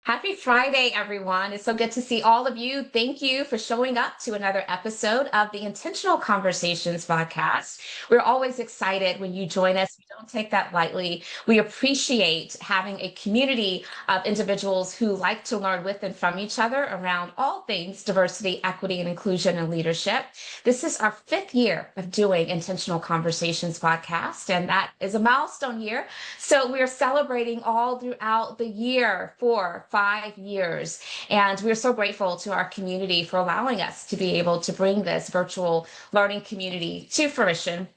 Happy Friday, everyone. It's so good to see all of you. Thank you for showing up to another episode of the Intentional Conversations podcast. We're always excited when you join us. We don't take that lightly. We appreciate having a community of individuals who like to learn with and from each other around all things diversity, equity, and inclusion and leadership. This is our fifth year of doing Intentional Conversations podcast, and that is a milestone year. So we're celebrating all throughout the year for 5 years. And we're so grateful to our community for allowing us to be able to bring this virtual learning community to fruition.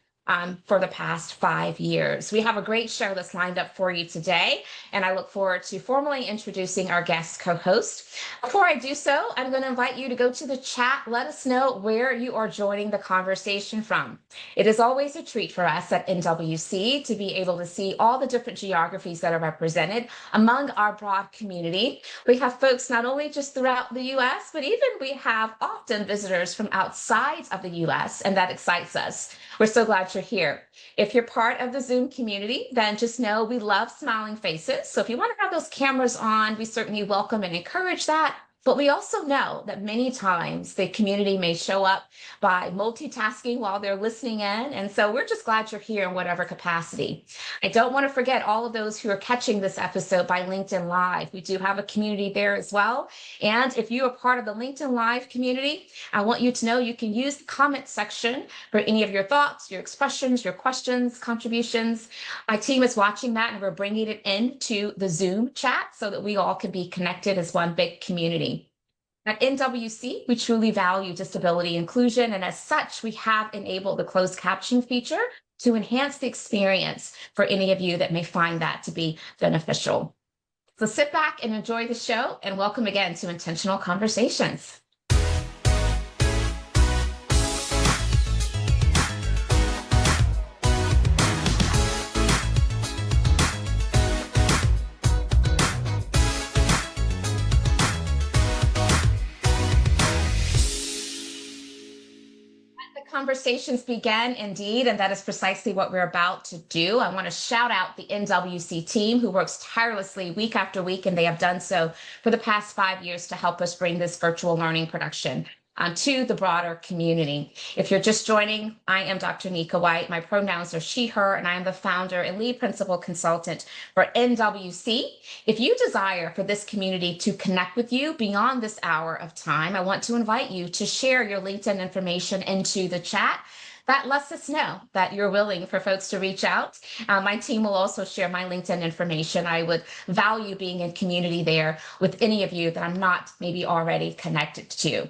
For the past 5 years. We have a great show that's lined up for you today, and I look forward to formally introducing our guest co-host. Before I do so, I'm going to invite you to go to the chat. Let us know where you are joining the conversation from. It is always a treat for us at NWC to be able to see all the different geographies that are represented among our broad community. We have folks not only just throughout the US, but even we have often visitors from outside of the US, and that excites us. We're so glad you're here. If you're part of the Zoom community, then just know we love smiling faces. So if you want to have those cameras on, we certainly welcome and encourage that. But we also know that many times the community may show up by multitasking while they're listening in. And so we're just glad you're here in whatever capacity. I don't want to forget all of those who are catching this episode by LinkedIn Live. We do have a community there as well. And if you are part of the LinkedIn Live community, I want you to know you can use the comment section for any of your thoughts, your expressions, your questions, contributions. My team is watching that, and we're bringing it into the Zoom chat so that we all can be connected as one big community. At NWC, we truly value disability inclusion, and as such, we have enabled the closed caption feature to enhance the experience for any of you that may find that to be beneficial. So sit back and enjoy the show, and welcome again to Intentional Conversations. Conversations begin indeed, and that is precisely what we're about to do. I want to shout out the NWC team who works tirelessly week after week, and they have done so for the past 5 years to help us bring this virtual learning production to the broader community. If you're just joining, I am Dr. Nika White. My pronouns are she, her, and I am the founder and lead principal consultant for NWC. If you desire for this community to connect with you beyond this hour of time, I want to invite you to share your LinkedIn information into the chat. That lets us know that you're willing for folks to reach out. My team will also share my LinkedIn information. I would value being in community there with any of you that I'm not maybe already connected to.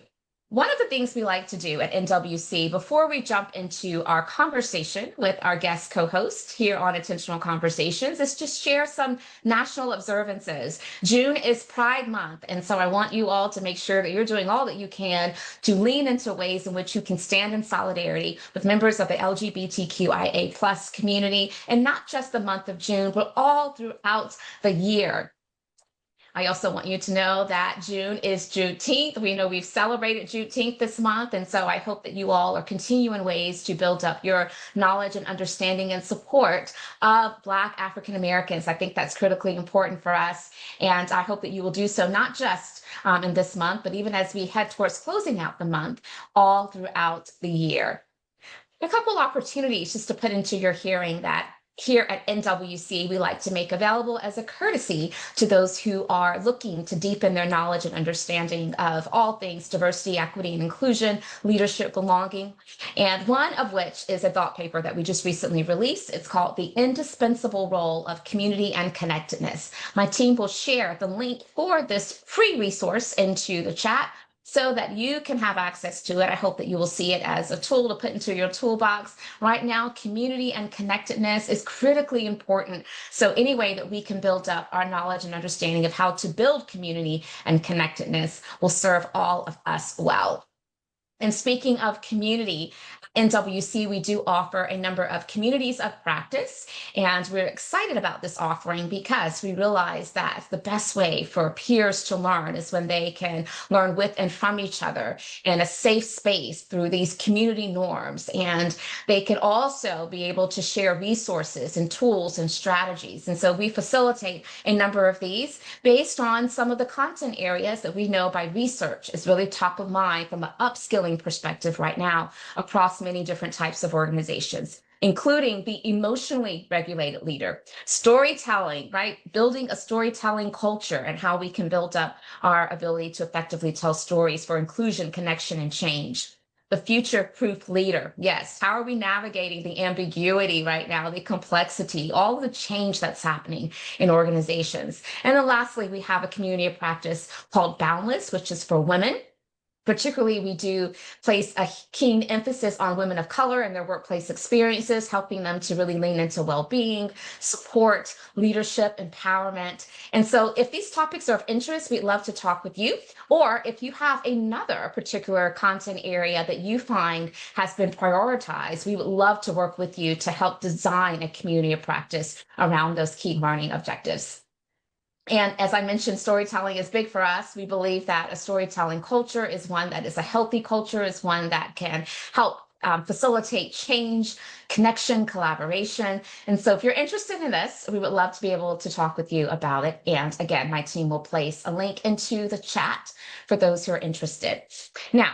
One of the things we like to do at NWC before we jump into our conversation with our guest co-host here on Intentional Conversations is just share some national observances. June is Pride Month, and so I want you all to make sure that you're doing all that you can to lean into ways in which you can stand in solidarity with members of the LGBTQIA plus community, and not just the month of June, but all throughout the year. I also want you to know that June is Juneteenth. We know we've celebrated Juneteenth this month, and so I hope that you all are continuing ways to build up your knowledge and understanding and support of Black African Americans. I think that's critically important for us, and I hope that you will do so not just in this month, but even as we head towards closing out the month, all throughout the year. A couple opportunities just to put into your hearing that here at NWC, we like to make available as a courtesy to those who are looking to deepen their knowledge and understanding of all things diversity, equity, and inclusion, leadership, belonging, and one of which is a thought paper that we just recently released. It's called The Indispensable Role of Community and Connectedness. My team will share the link for this free resource into the chat so that you can have access to it. I hope that you will see it as a tool to put into your toolbox. Right now, community and connectedness is critically important. So any way that we can build up our knowledge and understanding of how to build community and connectedness will serve all of us well. And speaking of community, NWC, we do offer a number of communities of practice, and we're excited about this offering because we realize that the best way for peers to learn is when they can learn with and from each other in a safe space through these community norms. And they can also be able to share resources and tools and strategies. And so we facilitate a number of these based on some of the content areas that we know by research is really top of mind from an upskilling perspective right now across many different types of organizations, including the emotionally regulated leader, storytelling, right? Building a storytelling culture and how we can build up our ability to effectively tell stories for inclusion, connection, and change. The future proof leader. Yes. How are we navigating the ambiguity right now, the complexity, all the change that's happening in organizations? And then lastly, we have a community of practice called Boundless, which is for women. Particularly, we do place a keen emphasis on women of color and their workplace experiences, helping them to really lean into well-being, support, leadership, empowerment. And so if these topics are of interest, we'd love to talk with you. Or if you have another particular content area that you find has been prioritized, we would love to work with you to help design a community of practice around those key learning objectives. And as I mentioned, storytelling is big for us. We believe that a storytelling culture is one that is a healthy culture, is one that can help facilitate change, connection, collaboration. And so if you're interested in this, we would love to be able to talk with you about it. And again, my team will place a link into the chat for those who are interested. Now,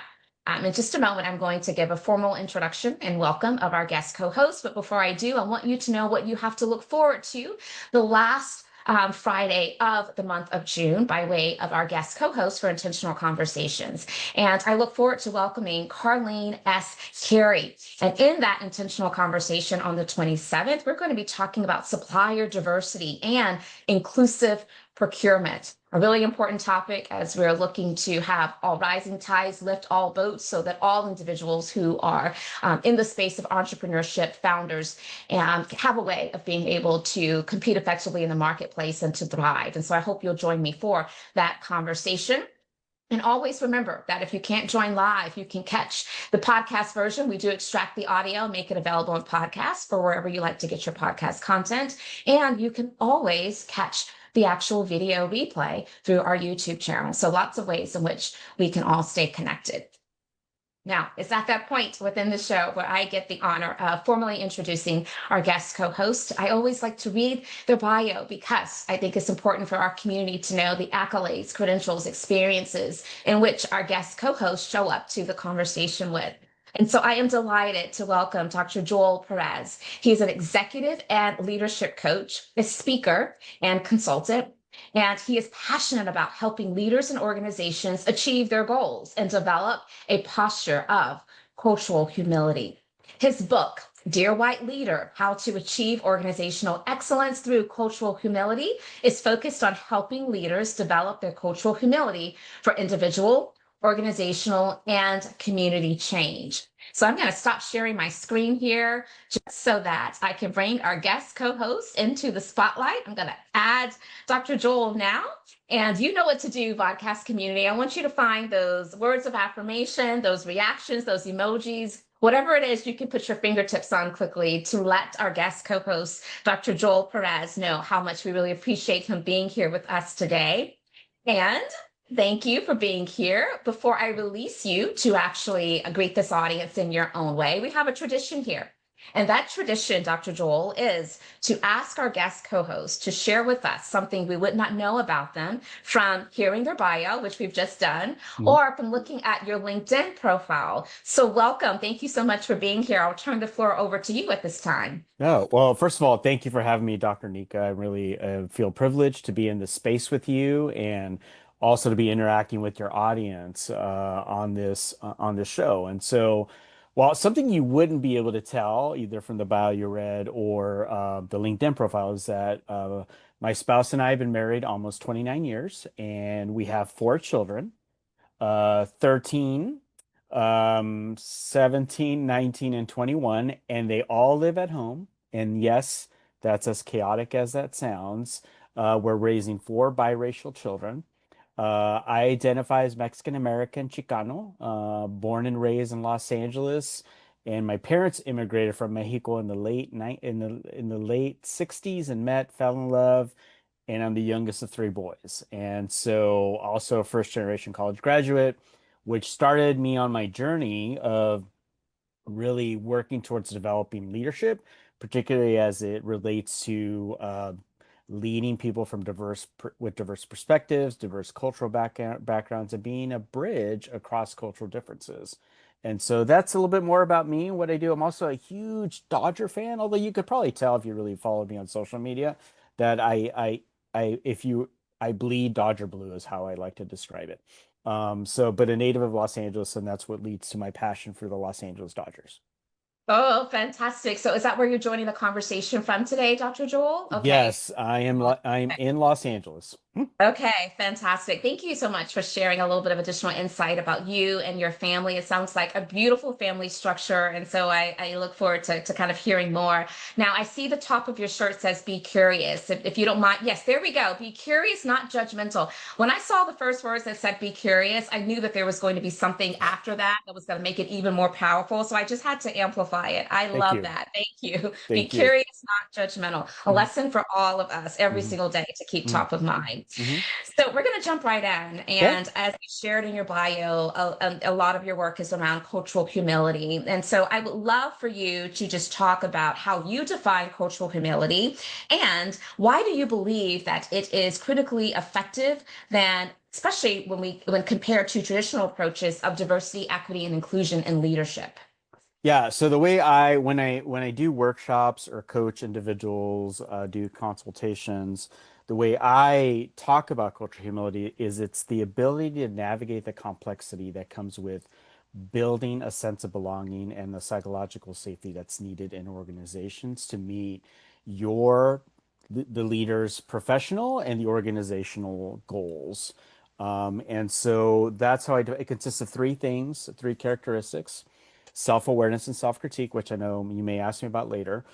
in just a moment, I'm going to give a formal introduction and welcome of our guest co-host. But before I do, I want you to know what you have to look forward to the last Friday of the month of June by way of our guest co-host for Intentional Conversations. And I look forward to welcoming Carlene S. Carey. And in that intentional conversation on the 27th, we're going to be talking about supplier diversity and inclusive procurement, a really important topic as we're looking to have all rising tides lift all boats so that all individuals who are in the space of entrepreneurship, founders, and have a way of being able to compete effectively in the marketplace and to thrive. And so I hope you'll join me for that conversation. And always remember that if you can't join live, you can catch the podcast version. We do extract the audio, make it available in podcasts for wherever you like to get your podcast content. And you can always catch the actual video replay through our YouTube channel. So lots of ways in which we can all stay connected. Now, it's at that point within the show where I get the honor of formally introducing our guest co-host. I always like to read their bio because I think it's important for our community to know the accolades, credentials, experiences in which our guest co-hosts show up to the conversation with. And so I am delighted to welcome Dr. Joel Pérez. He's an executive and leadership coach, a speaker and consultant, and he is passionate about helping leaders and organizations achieve their goals and develop a posture of cultural humility. His book, Dear White Leader, How to Achieve Organizational Excellence Through Cultural Humility, is focused on helping leaders develop their cultural humility for individual, organizational, and community change. So I'm going to stop sharing my screen here just so that I can bring our guest co-host into the spotlight. I'm going to add Dr. Joel now. And you know what to do, podcast community. I want you to find those words of affirmation, those reactions, those emojis, whatever it is you can put your fingertips on quickly to let our guest co-host, Dr. Joel Pérez, know how much we really appreciate him being here with us today. And thank you for being here. Before I release you to actually greet this audience in your own way, we have a tradition here. And that tradition, Dr. Joel, is to ask our guest co-host to share with us something we would not know about them from hearing their bio, which we've just done, or from looking at your LinkedIn profile. So welcome. Thank you so much for being here. I'll turn the floor over to you at this time. Oh, well, first of all, thank you for having me, Dr. Nika. I really feel privileged to be in this space with you and also to be interacting with your audience on this show. And so, while something you wouldn't be able to tell either from the bio you read or the LinkedIn profile is that my spouse and I have been married almost 29 years, and we have four children. 13, 17, 19, and 21, and they all live at home. And yes, that's as chaotic as that sounds. We're raising four biracial children. I identify as Mexican American Chicano, born and raised in Los Angeles, And my parents immigrated from Mexico in the late 60s and met, fell in love, and I'm the youngest of three boys. And so also a first generation college graduate, which started me on my journey of really working towards developing leadership, particularly as it relates to leading people from with diverse perspectives, diverse cultural backgrounds, and being a bridge across cultural differences. And so that's a little bit more about me and what I do. I'm also a huge Dodger fan, although you could probably tell if you really followed me on social media that if you, I bleed Dodger blue is how I like to describe it. But a native of Los Angeles, and that's what leads to my passion for the Los Angeles Dodgers. Oh, fantastic. So is that where you're joining the conversation from today, Dr. Joel? Okay. Yes, I'm in Los Angeles. Okay, fantastic. Thank you so much for sharing a little bit of additional insight about you and your family. It sounds like a beautiful family structure. And so I look forward to kind of hearing more. Now, I see the top of your shirt says, be curious. If you don't mind, yes, there we go. Be curious, not judgmental. When I saw the first words that said, be curious, I knew that there was going to be something after that that was going to make it even more powerful. So I just had to amplify it. I Thank love you. that. Thank you. Be Thank you. curious, not judgmental. A Mhm, lesson for all of us every mhm, single day to keep mhm, top of mind. mhm. So we're going to jump right in. Okay. And as you shared in your bio, a lot of your work is around cultural humility. And so I would love for you to just talk about how you define cultural humility and why do you believe that it is critically effective than especially when compared to traditional approaches of diversity, equity, and inclusion in leadership. Yeah, so the way when I do workshops or coach individuals, do consultations, the way I talk about cultural humility is it's the ability to navigate the complexity that comes with building a sense of belonging and the psychological safety that's needed in organizations to meet your the leader's professional and the organizational goals. And so that's how I do it. It consists of three things, three characteristics: self-awareness and self-critique, which I know you may ask me about later,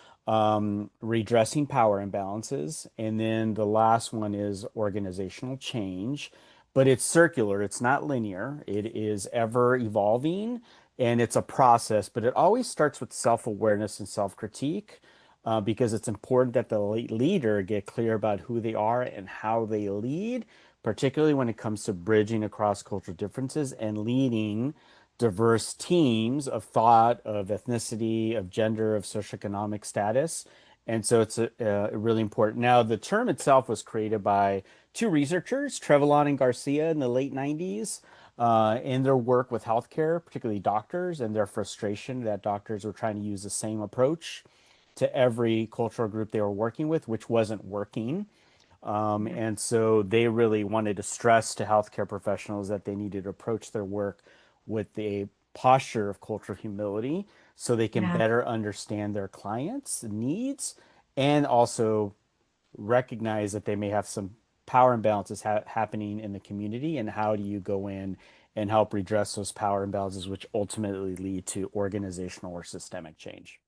redressing power imbalances, and then the last one is organizational change. But it's circular, it's not linear, it is ever evolving, and it's a process, but it always starts with self-awareness and self-critique. Because it's important that the leader get clear about who they are and how they lead, particularly when it comes to bridging across cultural differences and leading diverse teams of thought, of ethnicity, of gender, of socioeconomic status. And so it's really important. Now, the term itself was created by two researchers, Trevelyan and Garcia, in the late 90s, in their work with healthcare, particularly doctors, and their frustration that doctors were trying to use the same approach to every cultural group they were working with, which wasn't working. And so they really wanted to stress to healthcare professionals that they needed to approach their work with a posture of cultural humility so they can Yeah. better understand their clients' needs and also recognize that they may have some power imbalances happening in the community. And how do you go in and help redress those power imbalances, which ultimately lead to organizational or systemic change?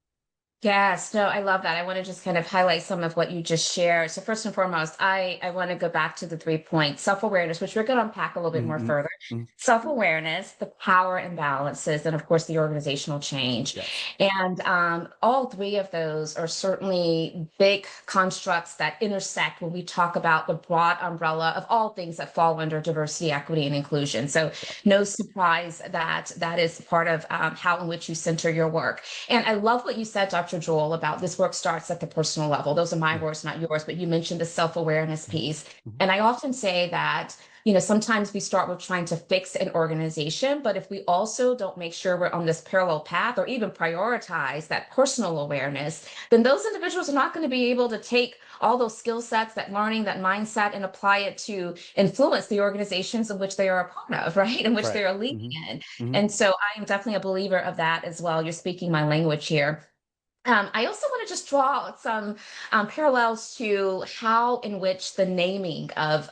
Yes, no, I love that. I want to just kind of highlight some of what you just shared. So first and foremost, I want to go back to the 3 points, self-awareness, which we're going to unpack a little bit more Mhm, further. mhm. Self-awareness, the power imbalances, and of course the organizational change. Yes. And all three of those are certainly big constructs that intersect when we talk about the broad umbrella of all things that fall under diversity, equity, and inclusion. So Yep. no surprise that that is part of how in which you center your work. And I love what you said, Dr. Joel, about this work starts at the personal level. Those are my Mhm, words, not yours, but you mentioned the self-awareness mhm, piece. mhm. And I often say that, sometimes we start with trying to fix an organization, but if we also don't make sure we're on this parallel path or even prioritize that personal awareness, then those individuals are not going to be able to take all those skill sets, that learning, that mindset, and apply it to influence the organizations in which they are a part of, right? In which they Right. are leading Hmm. in. Hmm. And so I am definitely a believer of that as well. You're speaking my language here. I also want to just draw some parallels to how in which the naming of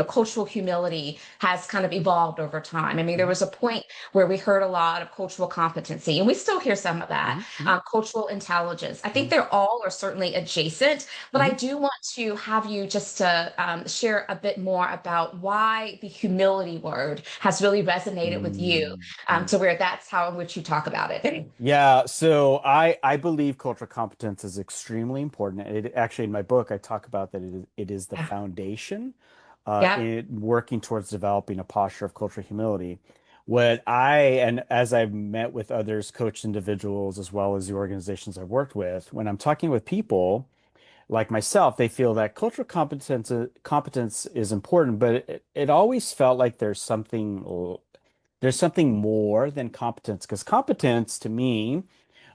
cultural humility has kind of evolved over time. I mean, there Mhm, was a point where we heard a lot of cultural competency, and we still hear some of that, mhm, mhm, cultural intelligence. I think mhm, they're all are certainly adjacent, but I mhm. do want to have you just to share a bit more about why the humility word has really resonated with you, Mm, mm. to where that's how in which you talk about it. Yeah, so I believe cultural competence is extremely important. It actually in my book I talk about that it is the foundation Yeah, in working towards developing a posture of cultural humility. And as I've met with others, coached individuals, as well as the organizations I've worked with, when I'm talking with people like myself, they feel that cultural competence is important, but it always felt like there's something more than competence, because competence to me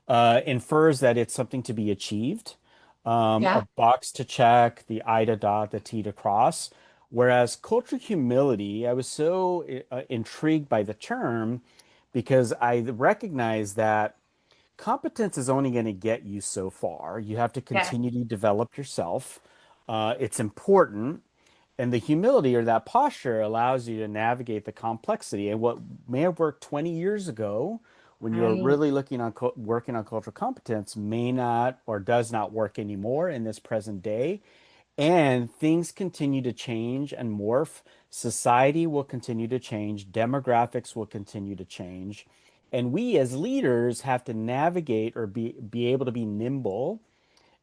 infers that it's something to be achieved, a yeah, box to check, the I to dot, the T to cross. Whereas cultural humility, I was so intrigued by the term because I recognize that competence is only going to get you so far. You have to yeah, continue to develop yourself. It's important. And the humility or that posture allows you to navigate the complexity. And what may have worked 20 years ago when you were right. really working on cultural competence may not or does not work anymore in this present day. And things continue to change and morph. Society will continue to change. Demographics will continue to change. And we as leaders have to navigate or be able to be nimble,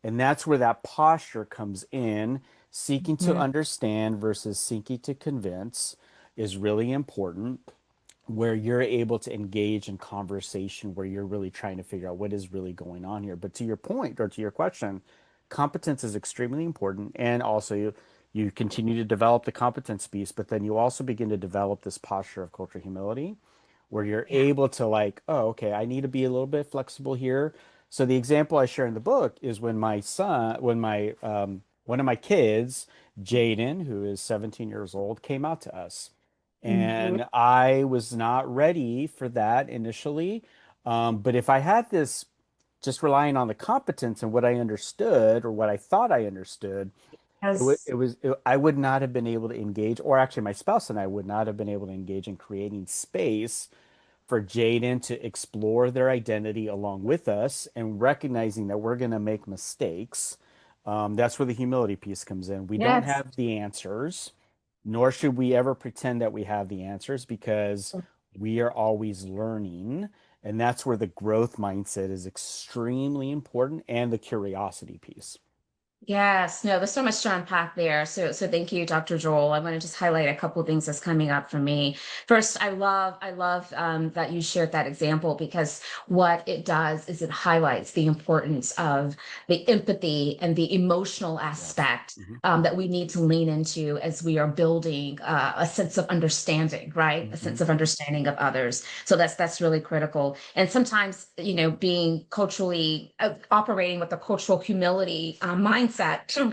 and that's where that posture comes in. Seeking to Mhm. understand versus seeking to convince is really important, where you're able to engage in conversation, where you're really trying to figure out what is really going on here. But to your point or to your question, competence is extremely important. And also, you continue to develop the competence piece, but then you also begin to develop this posture of cultural humility where you're Yeah. able to like, oh, okay, I need to be a little bit flexible here. So the example I share in the book is when my one of my kids, Jaden, who is 17 years old, came out to us. Mhm. And I was not ready for that initially. But if I had this just relying on the competence and what I understood or what I thought I understood, Yes. I would not have been able to engage, or actually my spouse and I would not have been able to engage in creating space for Jaden to explore their identity along with us and recognizing that we're going to make mistakes. That's where the humility piece comes in. We don't Yes. have the answers, nor should we ever pretend that we have the answers because we are always learning. And that's where the growth mindset is extremely important and the curiosity piece. Yes, no, there's so much to unpack there. So thank you, Dr. Joel. I want to just highlight a couple of things that's coming up for me. First, I love that you shared that example because what it does is it highlights the importance of the empathy and the emotional Yes. aspect Hmm. that we need to lean into as we are building a sense of understanding, right? A Hmm. sense of understanding of others. So that's really critical. And sometimes, being culturally operating with a cultural humility mindset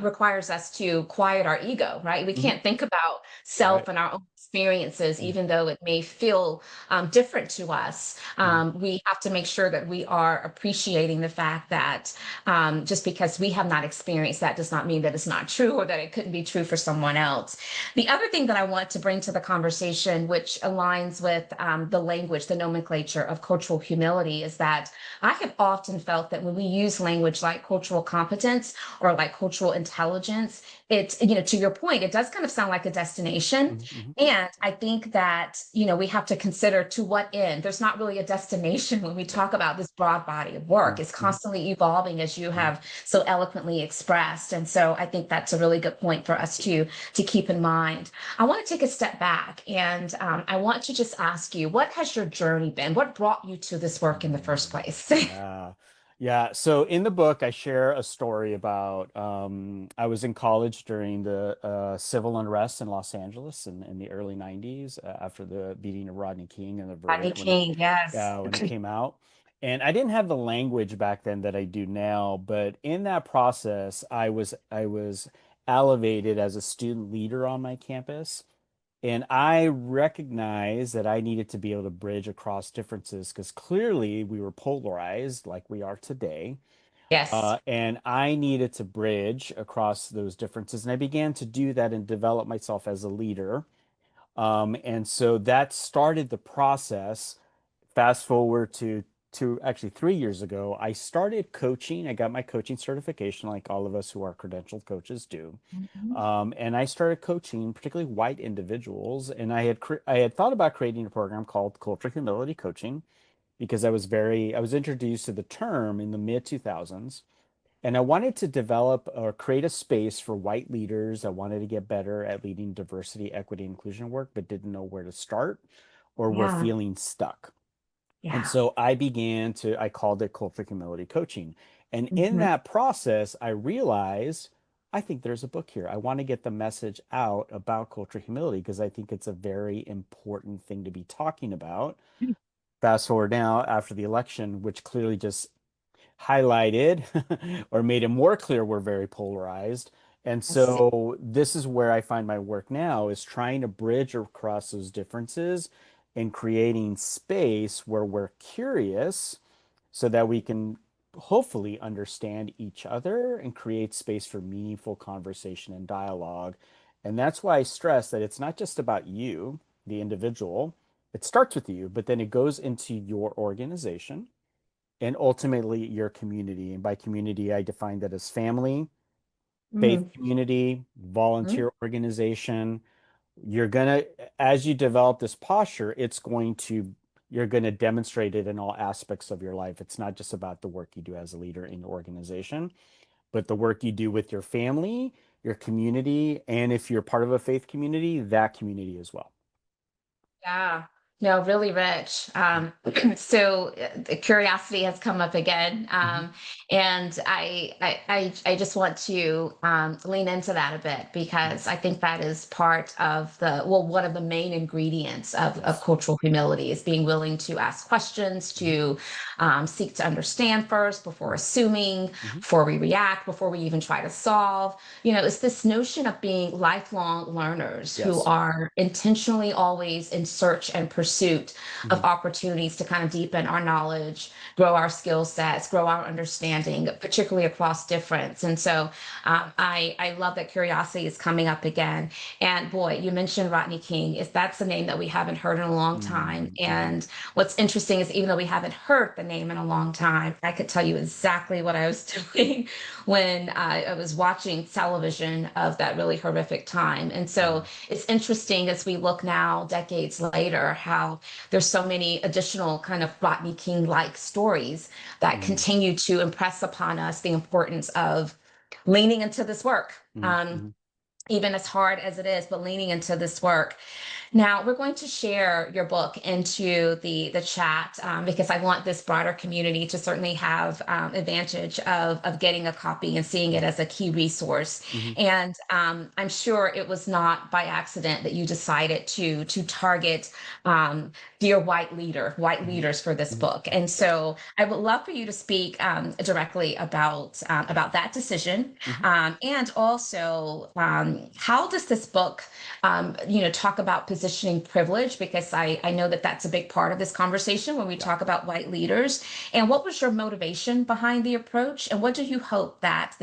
requires us to quiet our ego, right? We Hmm. can't think about Right. self and our own experiences, even though it may feel different to us. Hmm. We have to make sure that we are appreciating the fact that just because we have not experienced that does not mean that it's not true or that it couldn't be true for someone else. The other thing that I want to bring to the conversation, which aligns with the language, the nomenclature of cultural humility, is that I have often felt that when we use language like cultural competence or like cultural intelligence, to your point, it does kind of sound like a destination. Hmm. And I think that, we have to consider to what end. There's not really a destination when we talk about this broad body of work. It's Hmm. constantly evolving, as you Hmm. have so eloquently expressed. And so I think that's a really good point for us to keep in mind. I want to take a step back and I want to just ask you, what has your journey been? What brought you to this work in the first Mm, place? yeah. Yeah. So in the book, I share a story about I was in college during the civil unrest in Los Angeles in the early 90s after the beating of Rodney King and the Rodney verdict King, yes. when it came out. And I didn't have the language back then that I do now, but in that process, I was elevated as a student leader on my campus. And I recognized that I needed to be able to bridge across differences because clearly we were polarized like we are today. Yes. And I needed to bridge across those differences. And I began to do that and develop myself as a leader. And so that started the process. Fast forward to actually 3 years ago, I started coaching. I got my coaching certification, like all of us who are credentialed coaches do. Mhm. And I started coaching, particularly white individuals. And I had thought about creating a program called Cultural Humility Coaching because I was introduced to the term in the mid 2000s. And I wanted to develop or create a space for white leaders. I wanted to get better at leading diversity, equity, inclusion work, but didn't know where to start or were Yeah. feeling stuck. And Yeah. so I called it cultural humility coaching. And in Mhm. that process, I realized I think there's a book here. I want to get the message out about cultural humility because I think it's a very important thing to be talking about. Fast forward now after the election, which clearly just highlighted or made it more clear we're very polarized. And Yes. so this is where I find my work now is trying to bridge across those differences and creating space where we're curious so that we can hopefully understand each other and create space for meaningful conversation and dialogue. And that's why I stress that it's not just about you, the individual. It starts with you, but then it goes into your organization and ultimately your community. And by community, I define that as family, faith Mhm. community, Mhm. volunteer organization. You're gonna, as you develop this posture, you're gonna demonstrate it in all aspects of your life. It's not just about the work you do as a leader in your organization, but the work you do with your family, your community, and if you're part of a faith community, that community as well. Yeah, no, really rich. So the curiosity has come up again, Mhm. and I just want to lean into that a bit because I think that is part of one of the main ingredients of Yes. cultural humility is being willing to ask questions, Mhm. to seek to understand first before assuming, Mhm. before we react, before we even try to solve. It's this notion of being lifelong learners who Yes. are intentionally always in search and pursuit of Mhm. opportunities to kind of deepen our knowledge, grow our skill sets, grow our understanding, particularly across difference. And so I love that curiosity is coming up again. And boy, you mentioned Rodney King. Is That's a name that we haven't heard in a long time. Mhm. And what's interesting is even though we haven't heard the name in a long time, I could tell you exactly what I was doing when I was watching television of that really horrific time. And so Mhm. it's interesting as we look now, decades later, how there's so many additional kind of Rodney King-like stories that Mhm. continue to impress upon us the importance of leaning into this work. Mhm. Mhm. Even as hard as it is, but leaning into this work. Now, we're going to share your book into the chat because I want this broader community to certainly have advantage of getting a copy and seeing it as a key resource. Mhm. And I'm sure it was not by accident that you decided to target um, dear white Mhm. leaders for this Mhm. book. And so I would love for you to speak directly about that decision, Mhm. and also how does this book talk about positioning privilege, because I know that that's a big part of this conversation when we Yeah. talk about white leaders. And what was your motivation behind the approach? And what do you hope that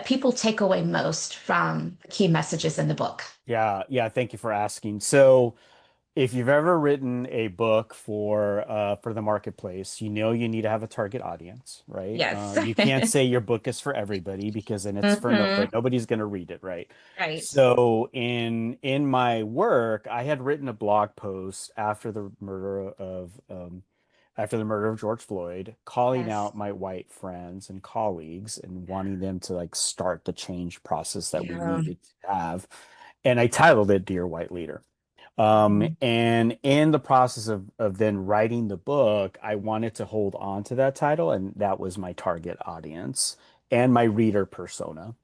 people take away most from the key messages in the book? Yeah. Yeah. Thank you for asking. So, if you've ever written a book for the marketplace, you know you need to have a target audience, right? Yes. You can't say your book is for everybody because then it's for nobody. Hmm. Nobody's going to read it, right? Right. So in my work, I had written a blog post after the murder of George Floyd, calling Yes. out my white friends and colleagues and wanting them to like start the change process that we Yeah. needed to have. And I titled it Dear White Leader. Mhm. And in the process of then writing the book, I wanted to hold on to that title, and that was my target audience and my reader persona.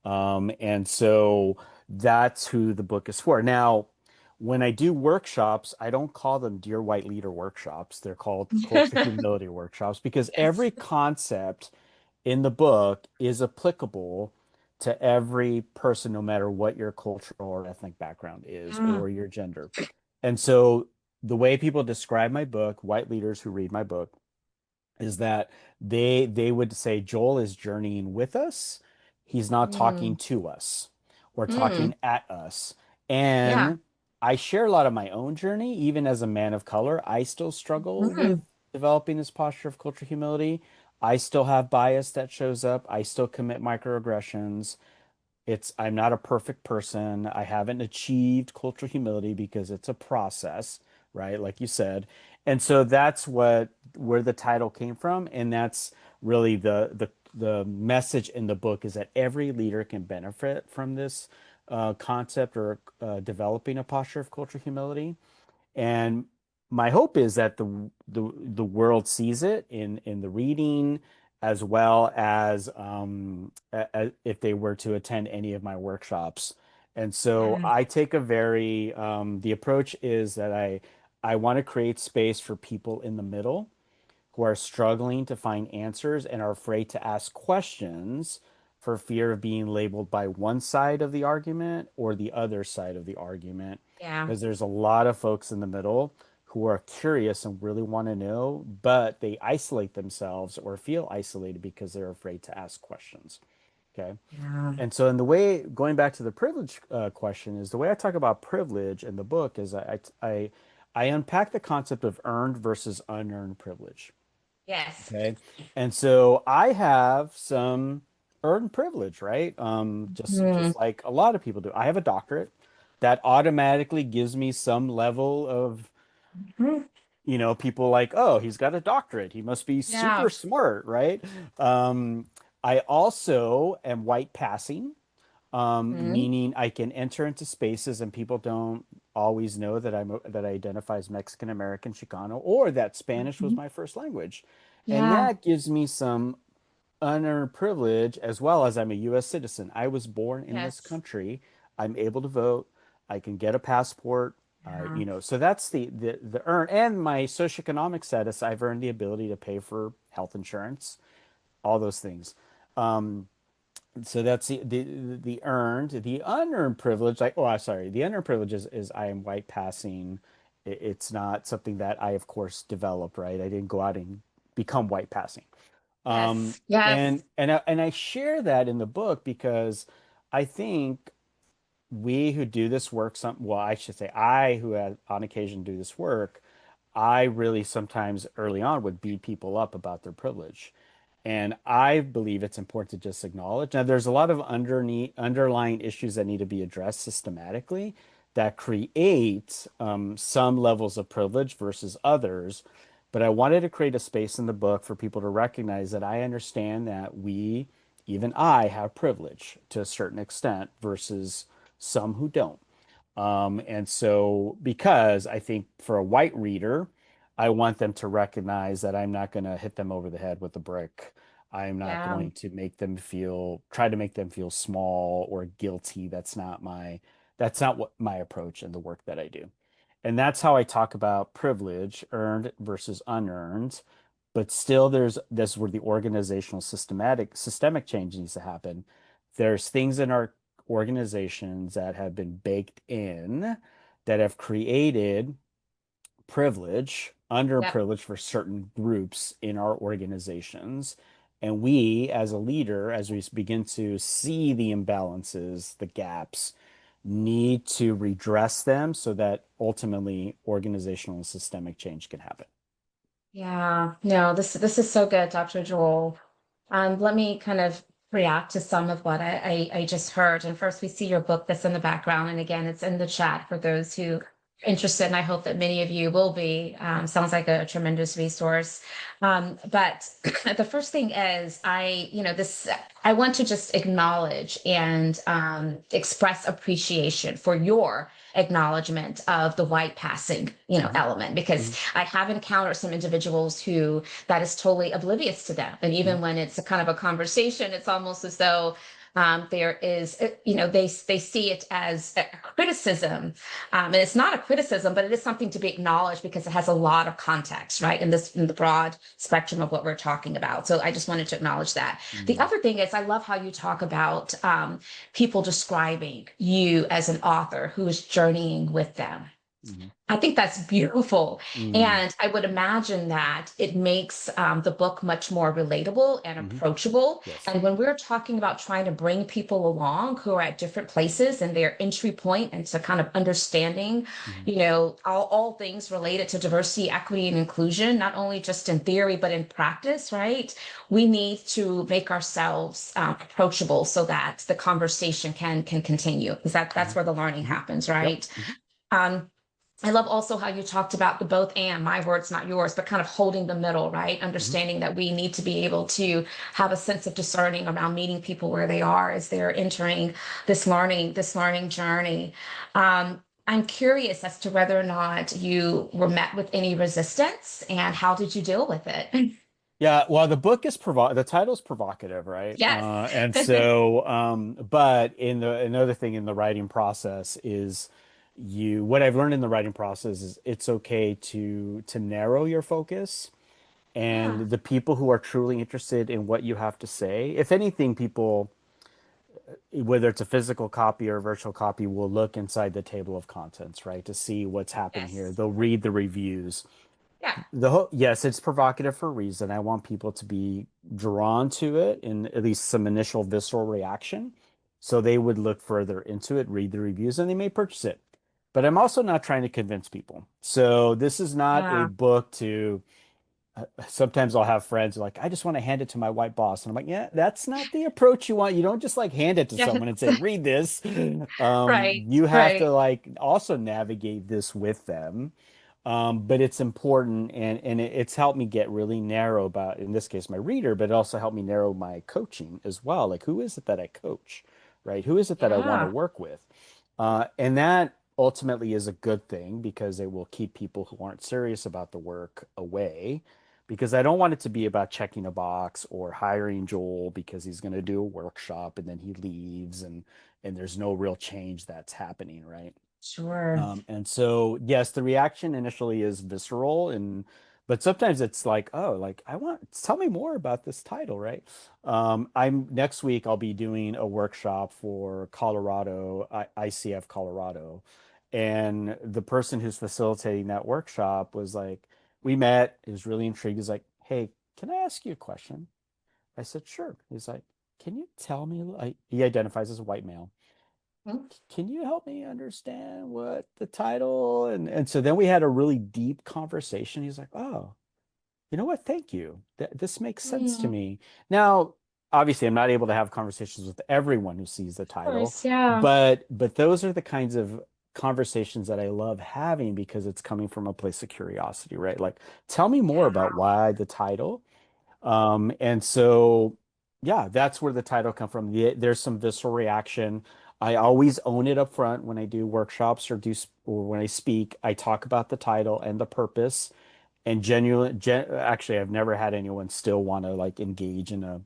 And so that's who the book is for. Now, when I do workshops, I don't call them Dear White Leader workshops. They're called Culture Humility workshops because Yes. every concept in the book is applicable to every person, no matter what your cultural or ethnic background is Mm. or your gender. And so the way people describe my book, white leaders who read my book, is that they would say Joel is journeying with us. He's not talking Mm, to us or mm, talking at us. yeah. And I share a lot of my own journey, even as a man of color. I still struggle with Mm, developing this posture of cultural humility. I still have bias that shows up. I still commit microaggressions. I'm not a perfect person. I haven't achieved cultural humility because it's a process, right? Like you said. And so that's where the title came from. And that's really the message in the book is that every leader can benefit from this concept or developing a posture of cultural humility. And my hope is that the world sees it in the reading, as well as if they were to attend any of my workshops. And so yeah. I take a very the approach is that I want to create space for people in the middle who are struggling to find answers and are afraid to ask questions for fear of being labeled by one side of the argument or the other side of the argument. Yeah. Because there's a lot of folks in the middle who are curious and really want to know, but they isolate themselves or feel isolated because they're afraid to ask questions. Okay. Yeah. And so, in the way, going back to the privilege question, is the way I talk about privilege in the book is I unpack the concept of earned versus unearned privilege. Yes. Okay. And so I have some earned privilege, right? Just Mm, like a lot of people do. I have a doctorate that automatically gives me some level of, mm, people like, oh, he's got a doctorate. He must be super yeah. smart, right? Um, I also am white passing, Mm, meaning I can enter into spaces and people don't always know that I identify as Mexican American Chicano or that Spanish was mhm. my first language. And Yeah. that gives me some unearned privilege as well as I'm a US citizen. I was born in this Yes. country. I'm able to vote. I can get a passport. Yeah. So that's the earn and my socioeconomic status. I've earned the ability to pay for health insurance, all those things. Um, so that's the earned, the unearned privilege. Like, oh, I'm sorry, the unearned privilege is I am white passing. It's not something that I, of course, developed. Right, I didn't go out and become white passing. Yes. And Yes. I share that in the book because I think we who do this work, well, I should say I who on occasion do this work, I really sometimes early on would beat people up about their privilege. And I believe it's important to just acknowledge. Now, there's a lot of underlying issues that need to be addressed systematically that create some levels of privilege versus others. But I wanted to create a space in the book for people to recognize that I understand that even I, have privilege to a certain extent versus some who don't. And so, because I think for a white reader, I want them to recognize that I'm not going to hit them over the head with a brick. I'm not Yeah. going to try to make them feel small or guilty. That's not what my approach in the work that I do. And that's how I talk about privilege, earned versus unearned. But still, this where the organizational systemic change needs to happen. There's things in our organizations that have been baked in that have created privilege, Yep. underprivilege for certain groups in our organizations. And we, as a leader, as we begin to see the imbalances, the gaps, need to redress them so that ultimately organizational and systemic change can happen. Yeah. No, this is so good, Dr. Joel. Let me kind of react to some of what I just heard. And first, we see your book that's in the background. And again, it's in the chat for those who are interested. And I hope that many of you will be. Sounds like a tremendous resource. But the first thing is, I want to just acknowledge and express appreciation for your acknowledgement of the white passing, Mhm, element, because mhm, I have encountered some individuals who that is totally oblivious to them. And even mhm, when it's a kind of a conversation, it's almost as though there is, they see it as a criticism, and it's not a criticism, but it is something to be acknowledged because it has a lot of context, right? In the broad spectrum of what we're talking about. So I just wanted to acknowledge that. The mhm, other thing is, I love how you talk about people describing you as an author who is journeying with them. Hmm. I think that's beautiful. Hmm. And I would imagine that it makes the book much more relatable and Hmm. approachable. Yes. And when we're talking about trying to bring people along who are at different places and their entry point into kind of understanding, Hmm. all things related to diversity, equity, and inclusion, not only just in theory, but in practice, right? We need to make ourselves approachable so that the conversation can continue, because that's Hmm. where the learning Hmm. happens, Yep. right? Hmm. Um, I love also how you talked about the both and my words, not yours, but kind of holding the middle, right? Hmm. Understanding that we need to be able to have a sense of discerning around meeting people where they are as they're entering this learning journey. I'm curious as to whether or not you were met with any resistance and how did you deal with it? Yeah, well, the title's provocative, right? Yes. And so, but another thing in the writing process is what I've learned in the writing process is it's okay to narrow your focus, Yeah. and the people who are truly interested in what you have to say, if anything, people, whether it's a physical copy or a virtual copy, will look inside the table of contents, right, to see what's happening here. Yes. They'll read the reviews. Yeah. Yes, it's provocative for a reason. I want people to be drawn to it in at least some initial visceral reaction. So they would look further into it, read the reviews, and they may purchase it. But I'm also not trying to convince people. So this is not a Yeah. book to, sometimes I'll have friends like, I just want to hand it to my white boss. And I'm like, yeah, that's not the approach you want. You don't just like hand it to Yes. someone and say, read this. Right. You have Right. to like also navigate this with them. But it's important, and it's helped me get really narrow about, in this case, my reader, but it also helped me narrow my coaching as well. Like, who is it that I coach, right? Who is it that I want to Yeah. work with? And that ultimately is a good thing because it will keep people who aren't serious about the work away. Because I don't want it to be about checking a box or hiring Joel because he's going to do a workshop and then he leaves, and there's no real change that's happening, right? Sure. And so, yes, the reaction initially is visceral, but sometimes it's like, oh, like tell me more about this title, right? I'm next week I'll be doing a workshop for ICF Colorado, and the person who's facilitating that workshop was like, we met, he was really intrigued. He's like, hey, can I ask you a question? I said, sure. He's like, can you tell me, like, he identifies as a white male, Mm. can you help me understand what the title, and so then we had a really deep conversation. He's like, oh, you know what, thank you, this makes sense to Mm. me now. Obviously I'm not able to have conversations with everyone who sees the Of title, course. Yeah. but those are the kinds of conversations that I love having because it's coming from a place of curiosity, right? Like, tell me more Yeah. about why the title. And so, yeah, that's where the title come from. There's some visceral reaction. I always own it up front when I do workshops or when I speak. I talk about the title and the purpose. And actually, I've never had anyone still want to like engage in a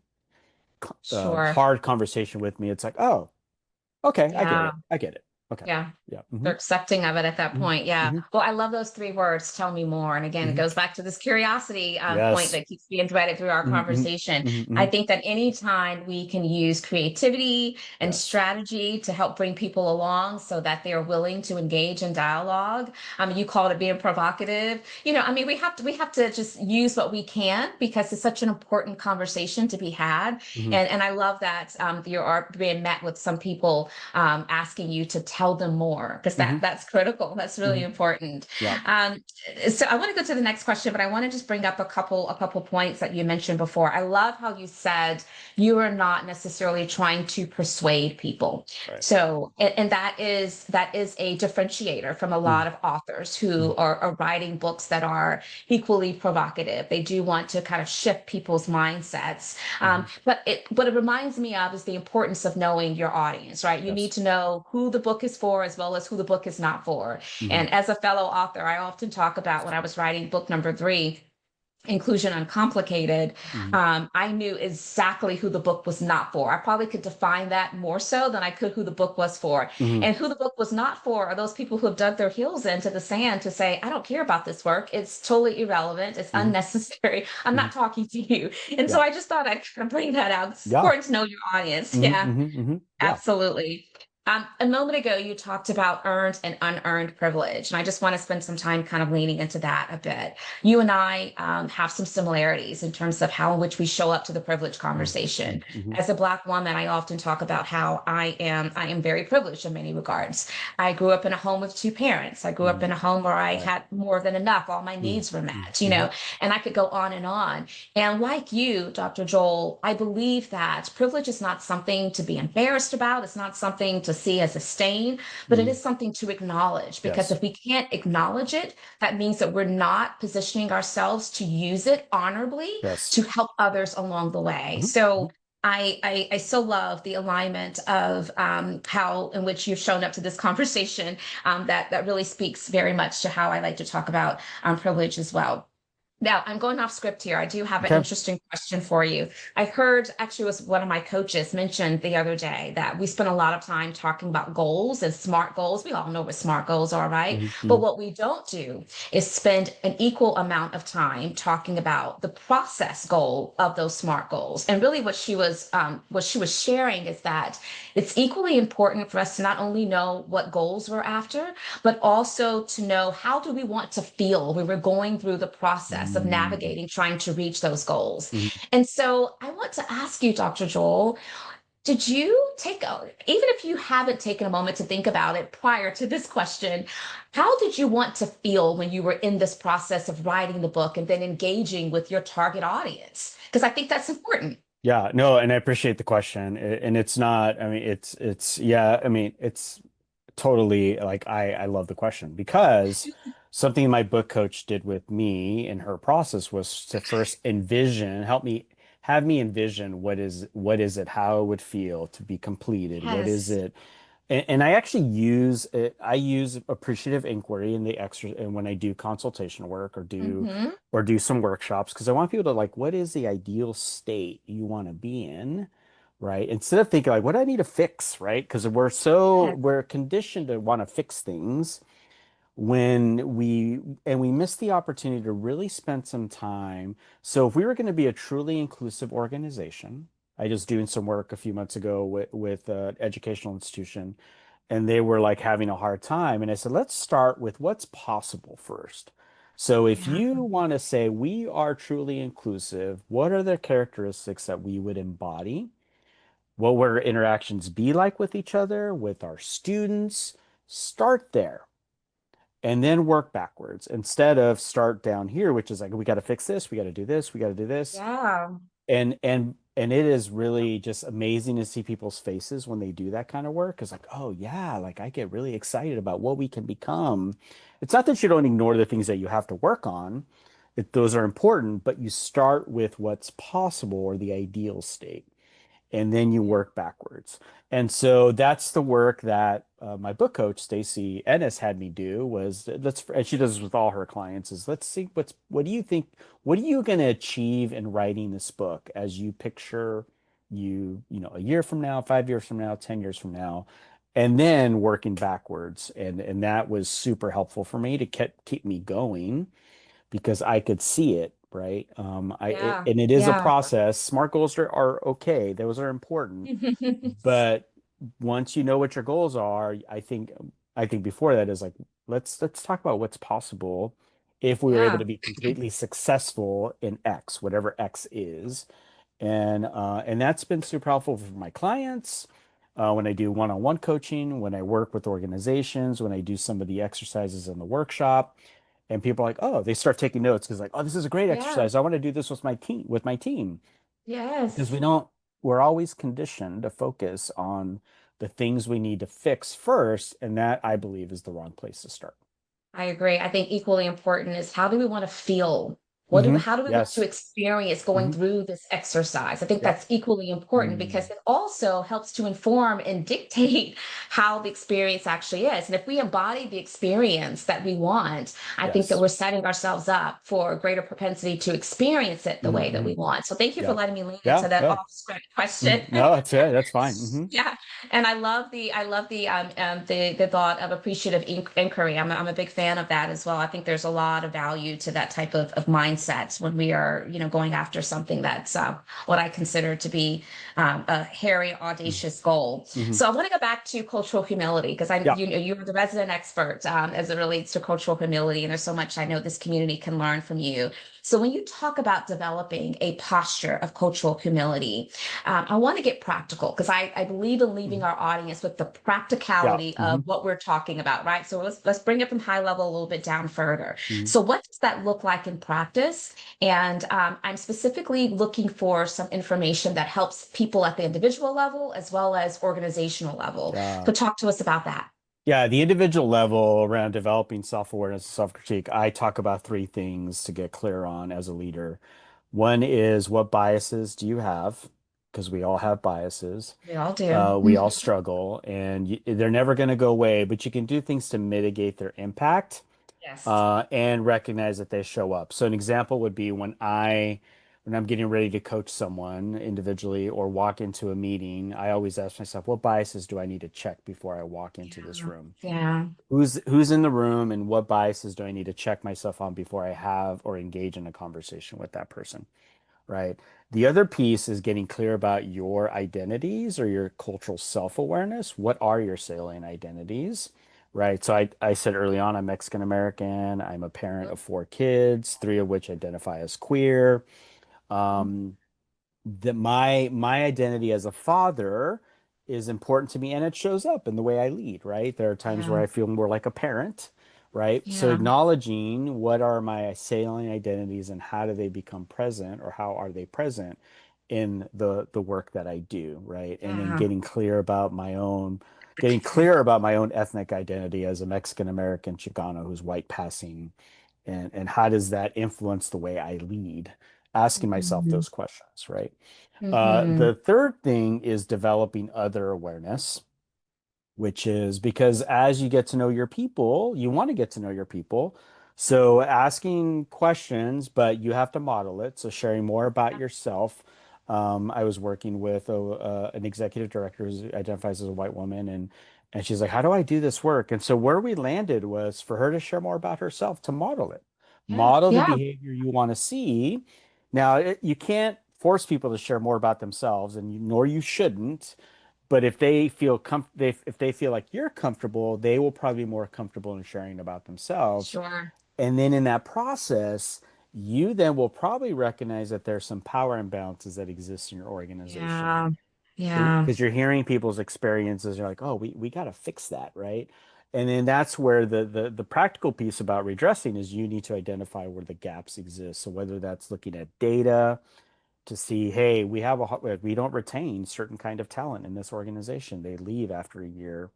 Sure. hard conversation with me. It's like, oh, okay, I get Yeah. it. I get it. Okay, Yeah. yeah. Hmm. They're accepting of it at that Hmm. point. Yeah. Hmm. Well, I love those three words. Tell me more. And again, it Hmm. goes back to this curiosity point Yes. that keeps being threaded through our Hmm. Hmm. conversation. Hmm. I Hmm. think that anytime we can use creativity and Yes. strategy to help bring people along so that they are willing to engage in dialogue. You called it being provocative. I mean, we have to just use what we can because it's such an important conversation to be had. Hmm. And I love that you're being met with some people asking you to tell them more because Hmm. that's critical. That's really Hmm. important. Yeah. Um, so I want to go to the next question, but I want to just bring up a couple points that you mentioned before. I love how you said you are not necessarily trying to persuade people. Right. So, and that is a differentiator from a lot of authors who Mhm. are writing books that are equally provocative. They do want to kind of shift people's mindsets. Mhm. What it reminds me of is the importance of knowing your audience, right? You need Yes. to know who the book is for as well as who the book is not for. Mhm. And as a fellow author, I often talk about when I was writing book number 3, Inclusion Uncomplicated, Mhm. I knew exactly who the book was not for. I probably could define that more so than I could who the book was for. Mhm. And who the book was not for are those people who have dug their heels into the sand to say, I don't care about this work. It's totally irrelevant. It's Mhm. unnecessary. I'm Mhm. not talking to you. And so Yeah. I just thought I'd kind of bring that out. It's Yeah. important to know your audience. Mhm. Yeah, Mhm. Mhm. Yeah. absolutely. A moment ago, you talked about earned and unearned privilege, and I just want to spend some time kind of leaning into that a bit. You and I have some similarities in terms of how in which we show up to the privilege conversation. Mm-hmm. As a Black woman, I often talk about how I am very privileged in many regards. I grew up in a home with two parents. I grew up Hmm. in a home where I Right. had more than enough. All my needs were met, you Mm-hmm. know, and I could go on and on. And like you, Dr. Joel, I believe that privilege is not something to be embarrassed about. It's not something to see as a stain, but it Hmm. is something to acknowledge because Yes. if we can't acknowledge it, that means that we're not positioning ourselves to use it honorably Yes. to help others along the way. Hmm. So I so love the alignment of how in which you've shown up to this conversation that really speaks very much to how I like to talk about privilege as well. Now, I'm going off script here. I do have an Okay. interesting question for you. I heard actually it was one of my coaches mentioned the other day that we spend a lot of time talking about goals and SMART goals. We all know what SMART goals are, right? But Hmm. what we don't do is spend an equal amount of time talking about the process goal of those SMART goals. And really what she was sharing is that it's equally important for us to not only know what goals we're after, but also to know how do we want to feel when we're going through the process of Hmm. navigating, trying to reach those goals. Hmm. And so I want to ask you, Dr. Joel, did you even if you haven't taken a moment to think about it prior to this question, how did you want to feel when you were in this process of writing the book and then engaging with your target audience? Because I think that's important. Yeah, no, and I appreciate the question. And it's not, I mean, yeah, I mean, it's totally like I love the question because something my book coach did with me in her process was to first have me envision what is it, how it would feel to be completed, what is Yes. it, and I actually use it. I use appreciative inquiry in the extra and when I do consultation work Hmm. or do some workshops because I want people to like, what is the ideal state you want to be in, right? Instead of thinking like, what do I need to fix, right? Because Yes. we're conditioned to want to fix things we miss the opportunity to really spend some time. So if we were going to be a truly inclusive organization, I just doing some work a few months ago with an educational institution, and they were like having a hard time. And I said, let's start with what's possible first. So if Yeah. you want to say we are truly inclusive, what are the characteristics that we would embody? What would our interactions be like with each other, with our students? Start there and then work backwards instead of start down here, which is like we got to fix this, we got to do this, we got to do this. Yeah. And it is really just amazing to see people's faces when they do that kind of work. It's like, oh yeah, like I get really excited about what we can become. It's not that you don't ignore the things that you have to work on. Those are important, but you start with what's possible or the ideal state and then you work backwards. And so that's the work that my book coach Stacy Ennis had me do was and she does this with all her clients is let's see what do you think what are you going to achieve in writing this book as you picture a year from now, 5 years from now, 10 years from now, and then working backwards and that was super helpful for me to keep me going because I could see it, right? Yeah. And it is a Yeah. process. Smart goals are okay. Those are important. But once you know what your goals are, I think before that is like let's talk about what's possible if we were able Yeah. to be completely successful in X, whatever X is. And that's been super helpful for my clients. When I do one-on-one coaching, when I work with organizations, when I do some of the exercises in the workshop, and people are like, oh, they start taking notes because like, oh, this is a great Yeah. exercise. I want to do this with my team because Yes. we're always conditioned to focus on the things we need to fix first, and that I believe is the wrong place to start. I agree. I think equally important is how do we want to feel? How do we want to Yes. experience going Hmm. through this exercise? I think Yep. that's equally important Mm. because it also helps to inform and dictate how the experience actually is. And if we embody the experience that we want, I think that Yes. we're setting ourselves up for a greater propensity to experience it the way that Hmm. we want. So thank you for Yep. letting me lean into Yeah. that Yeah. off script question. No, that's it. That's fine. Yeah, and I love the thought of appreciative inquiry. I'm a big fan of that as well. I think there's a lot of value to that type of mindset mindset when we are, going after something that's what I consider to be a hairy, audacious goal. Hmm. So I want to go back to cultural humility because Yeah. you're the resident expert as it relates to cultural humility, and there's so much I know this community can learn from you. So when you talk about developing a posture of cultural humility, I want to get practical because I believe in leaving Mhm. our audience with the Yeah. practicality Hmm. of what we're talking about, right? So let's bring it from high level a little bit down further. Hmm. So what does that look like in practice? And I'm specifically looking for some information that helps people at the individual level as well as organizational level. Yeah. So talk to us about that. Yeah, the individual level around developing self-awareness and self-critique, I talk about three things to get clear on as a leader. One is what biases do you have? Because we all have biases. We all do. We all struggle, and they're never going to go away, but you can do things to mitigate their impact Yes. and recognize that they show up. So an example would be when I'm getting ready to coach someone individually or walk into a meeting, I always ask myself, what biases do I need to check before I walk into this Yeah. room? Yeah. Who's in the room and what biases do I need to check myself on before I have or engage in a conversation with that person, right? The other piece is getting clear about your identities or your cultural self-awareness. What are your salient identities? Right. So I said early on, I'm Mexican American. I'm a parent of four kids, three of which identify as queer. Um, that my identity as a father is important to me and it shows up in the way I lead, right? There are times where Yeah. I feel more like a parent, right? So Yeah. acknowledging what are my salient identities and how do they become present or how are they present in the work that I do, right? And then Yeah. getting clear about my own ethnic identity as a Mexican American Chicano who's white passing and how does that influence the way I lead? Asking myself Mhm. those questions, right? Mhm. The third thing is developing other awareness, which is because as you get to know your people, you want to get to know your people. So asking questions, but you have to model it. So sharing more about yourself. I was working with an executive director who identifies as a white woman, and she's like, "How do I do this work?" And so where we landed was for her to share more about herself, to model it, Yeah. model the Yeah. behavior you want to see. Now, you can't force people to share more about themselves, and nor you shouldn't. But if they feel like you're comfortable, they will probably be more comfortable in sharing about themselves. Sure. And then in that process, you then will probably recognize that there's some power imbalances that exist in your organization Yeah. Yeah. because you're hearing people's experiences. You're like, oh, we got to fix that, right? And then that's where the practical piece about redressing is you need to identify where the gaps exist. So whether that's looking at data, to see, hey, we don't retain certain kind of talent in this organization. They leave after a year.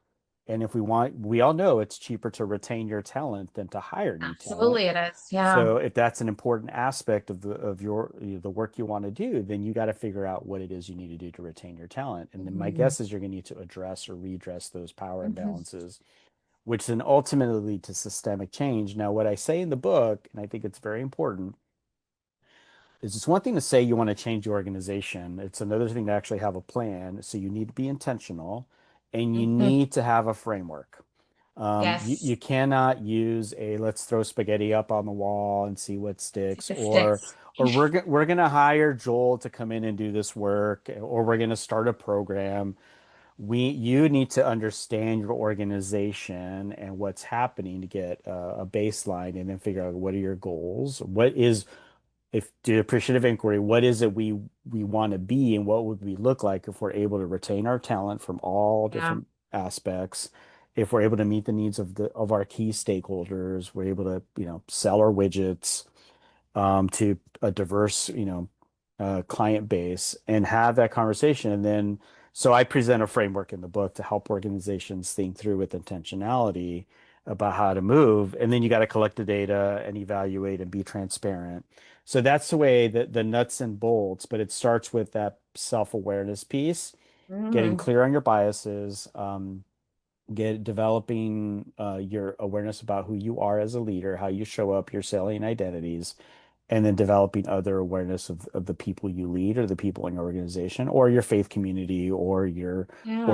And if we all know it's cheaper to retain your talent than to hire new talent. Absolutely, it is. Yeah. So if that's an important aspect of the work you want to do, then you got to figure out what it is you need to do to retain your talent. And then my Mhm. guess is you're going to need to address or redress those power Mhm. imbalances, which then ultimately lead to systemic change. Now, what I say in the book, and I think it's very important, it's one thing to say you want to change your organization. It's another thing to actually have a plan. So you need to be intentional and you Mhm. need to have a framework. You Yes. cannot use a let's throw spaghetti up on the wall and see what See sticks the sticks. or we're gonna hire Joel to come in and do this work or we're gonna start a program. You need to understand your organization and what's happening to get a baseline and then figure out what are your goals? What is if do appreciative inquiry, what is it we want to be and what would we look like if we're able to retain our talent from all Yeah. different aspects, if we're able to meet the needs of our key stakeholders, we're able to, sell our widgets to a diverse, client base and have that conversation. And then, so I present a framework in the book to help organizations think through with intentionality about how to move. And then you got to collect the data and evaluate and be transparent. So that's the way that the nuts and bolts, but it starts with that self-awareness piece, getting Mhm. clear on your biases, developing your awareness about who you are as a leader, how you show up, your salient identities, and then developing other awareness of the people you lead or the people in your organization or your faith community or Yeah.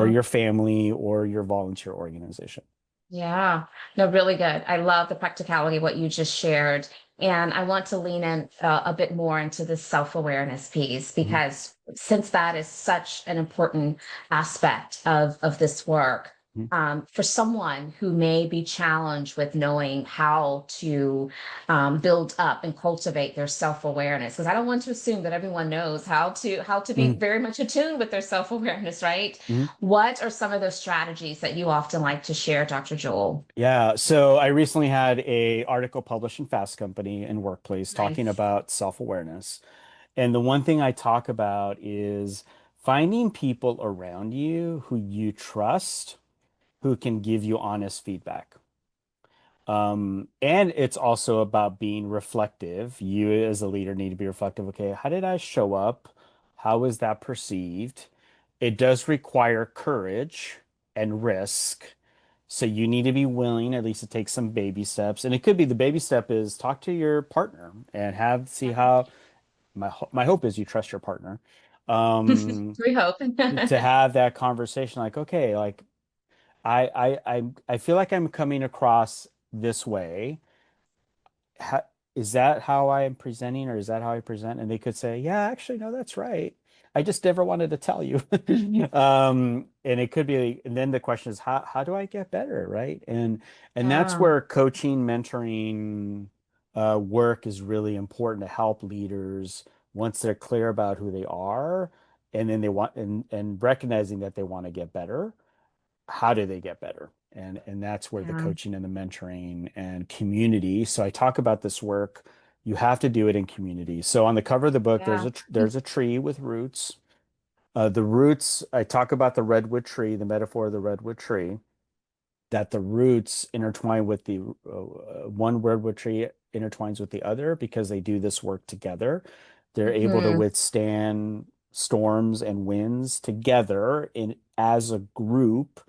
your family or your volunteer organization. Yeah. No, really good. I love the practicality of what you just shared. And I want to lean in a bit more into the self-awareness piece Mhm. because since that is such an important aspect of this work, Mhm. for someone who may be challenged with knowing how to build up and cultivate their self-awareness, because I don't want to assume that everyone knows how to be Mhm. very much attuned with their self-awareness, right? Mhm. What are some of those strategies that you often like to share, Dr. Joel? Yeah, so I recently had a article published in Fast Company and Workplace talking Nice. about self-awareness. And the one thing I talk about is finding people around you who you trust, who can give you honest feedback. And it's also about being reflective. You as a leader need to be reflective. Okay, how did I show up? How was that perceived? It does require courage and risk. So you need to be willing at least to take some baby steps. And it could be the baby step is talk to your partner and have see Yeah. how my hope is you trust your partner. Um, We hope. to have that conversation like, okay, like I feel like I'm coming across this way. How, is that how I am presenting, or is that how I present? And they could say, yeah, actually, no, that's right. I just never wanted to tell you. And it could be, and then the question is, how do I get better, right? And that's Yeah. where coaching, mentoring, work is really important to help leaders once they're clear about who they are, and then they want and recognizing that they want to get better, how do they get better? And that's where the Yeah. coaching and the mentoring and community. So I talk about this work. You have to do it in community. So on the cover of the book, Yeah. there's a tree with roots. The roots, I talk about the redwood tree, the metaphor of the redwood tree, that the roots intertwine with the one redwood tree intertwines with the other because they do this work together. They're able to Hmm. withstand storms and winds together in as a group.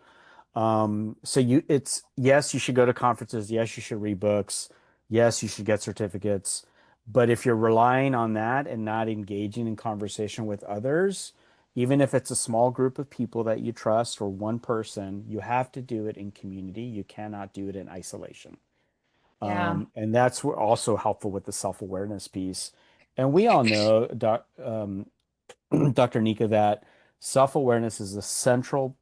So it's yes, you should go to conferences. Yes, you should read books. Yes, you should get certificates. But if you're relying on that and not engaging in conversation with others, even if it's a small group of people that you trust or one person, you have to do it in community. You cannot do it in isolation. Yeah. And that's also helpful with the self-awareness piece. And we all know, Dr. Nika, that self-awareness is a central,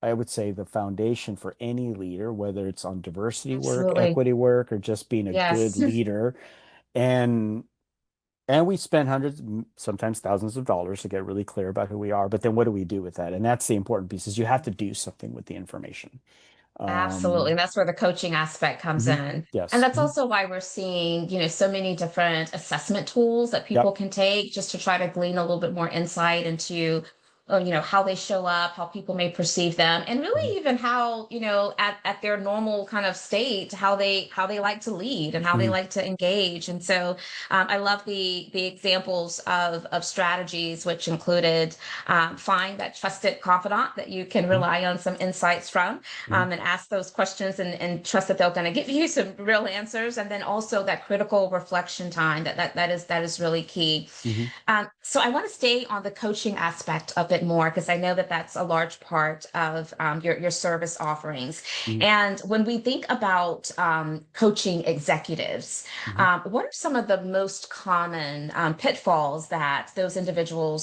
I would say, the foundation for any leader, whether it's on diversity work, Absolutely. equity work, or just being a good Yes. leader. And and we spend hundreds, sometimes thousands of dollars to get really clear about who we are. But then what do we do with that? And that's the important piece is you have to do something with the information. Absolutely. Um, And that's where the coaching aspect comes mhm. in. And Yes. that's Mhm. also why we're seeing, so many different assessment tools that people Yep. can take just to try to glean a little bit more insight into, how they show up, how people may perceive them, and Mhm. really even how, at their normal kind of state, how they like to lead and how they Mhm. like to engage. And so I love the examples of strategies, which included find that trusted confidant that you can Mhm. rely on some insights from, Mhm. and ask those questions and trust that they're going to give you some real answers. And then also that critical reflection time that is really key. Mhm. So I want to stay on the coaching aspect a bit more because I know that that's a large part of your service offerings. Mhm. And when we think about coaching executives, Mhm. what are some of the most common pitfalls that those individual